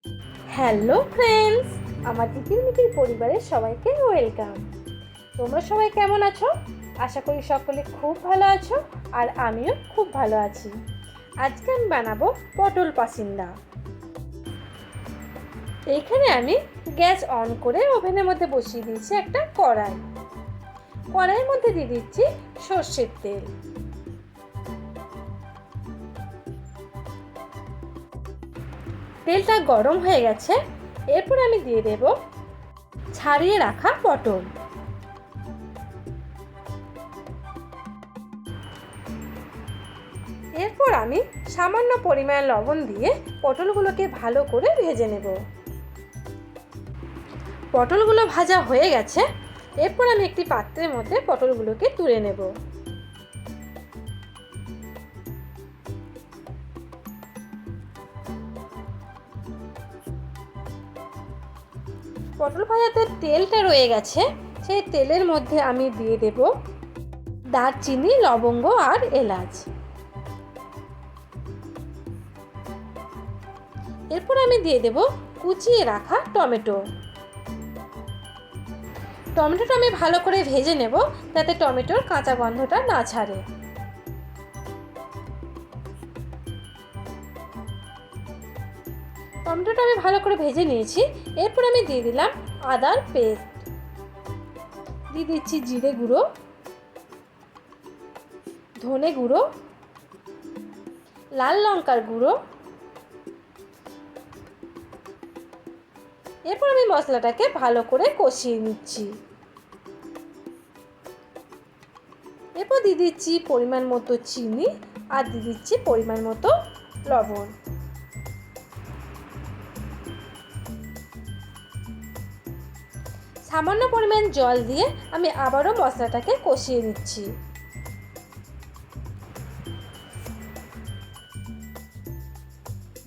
Hello friends, আমার তিতির পরিবারের সবাইকে ওয়েলকাম। তোমরা সবাই কেমন আছো? আশা করি সকলে খুব ভালো আছো, আর আমিও খুব ভালো আছি। আজকে আমি বানাবো পটল পাসিন্দা। এইখানে আমি গ্যাস অন করে ওভেনের মধ্যে বসিয়ে দিয়েছি একটা কড়াই। কড়াইয়ের মধ্যে দিয়ে দিচ্ছি সর্ষের তেল। তেলটা গরম হয়ে গেছে, এরপর আমি দিয়ে দেব ছাড়িয়ে রাখা পটল। এরপর আমি সামান্য পরিমাণ লবণ দিয়ে পটলগুলোকে ভালো করে ভেজে নেব। পটলগুলো ভাজা হয়ে গেছে, এরপর আমি একটি পাত্রের মধ্যে পটলগুলোকে তুলে নেব। পটল ভাজাতে তেলটা রয়ে গেছে, সেই তেলের মধ্যে আমি দিয়ে দেব দারচিনি, লবঙ্গ আর এলাচ। এরপর আমি দিয়ে দেব কুচিয়ে রাখা টমেটো। টমেটোটা আমি ভালো করে ভেজে নেব, যাতে টমেটোর কাঁচা গন্ধটা না ছাড়ে। টমেটোটা আমি ভালো করে ভেজে নিয়েছি। এরপর আমি দিয়ে দিলাম আদার পেস্ট, দিয়ে দিচ্ছি জিরে গুঁড়ো, ধনে গুঁড়ো, লাল লঙ্কার গুঁড়ো। এরপর আমি মশলাটাকে ভালো করে কষিয়ে নিচ্ছি। এরপর দিয়ে দিচ্ছি পরিমাণ মতো চিনি, আর দিয়ে দিচ্ছি পরিমাণ মতো লবণ। সামান্য পরিমাণ জল দিয়ে আমি আবারও মশলাটাকে কষিয়ে নিচ্ছি।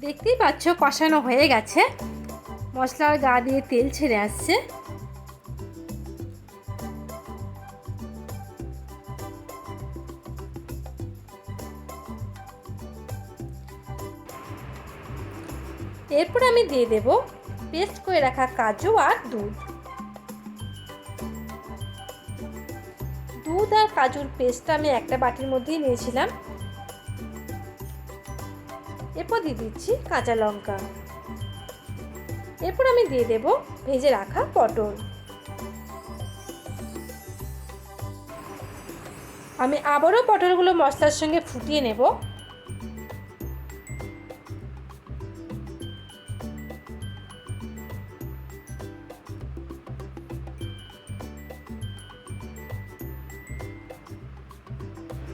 দেখতেই পাচ্ছ কষানো হয়ে গেছে, মশলার গা দিয়ে তেল ছেড়ে আসছে। এরপর আমি দিয়ে দেব পেস্ট করে রাখা কাজু আর দুধ। দুধ আর কাজুর পেস্টটা আমি একটা বাটির মধ্যেই নিয়েছিলাম। এরপর দিয়ে দিচ্ছি কাঁচা লঙ্কা। এরপর আমি দিয়ে দেব ভেজে রাখা পটল। আমি আবারও পটলগুলো মশলার সঙ্গে ফুটিয়ে নেব।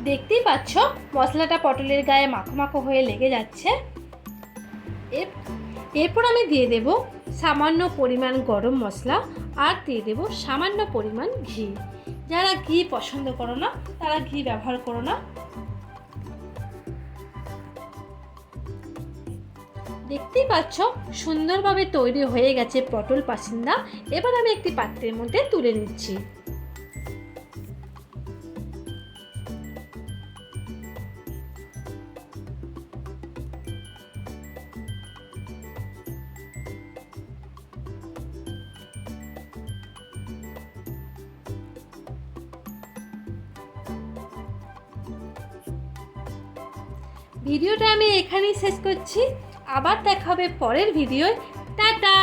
দেখতেই পাচ্ছ মশলাটা পটলের গায়ে মাখো মাখো হয়ে লেগে যাচ্ছে। এরপর আমি দিয়ে দেব সামান্য পরিমাণ গরম মশলা, আর দিয়ে দেব সামান্য পরিমাণ ঘি। যারা ঘি পছন্দ করো না তারা ঘি ব্যবহার করো না। দেখতেই পাচ্ছ সুন্দরভাবে তৈরি হয়ে গেছে পটল পাসিন্দা। এবার আমি একটি পাত্রের মধ্যে তুলে নিচ্ছি। ভিডিওটা আমি এখানেই শেষ করছি। আবার দেখা হবে পরের ভিডিওয়। টাটা।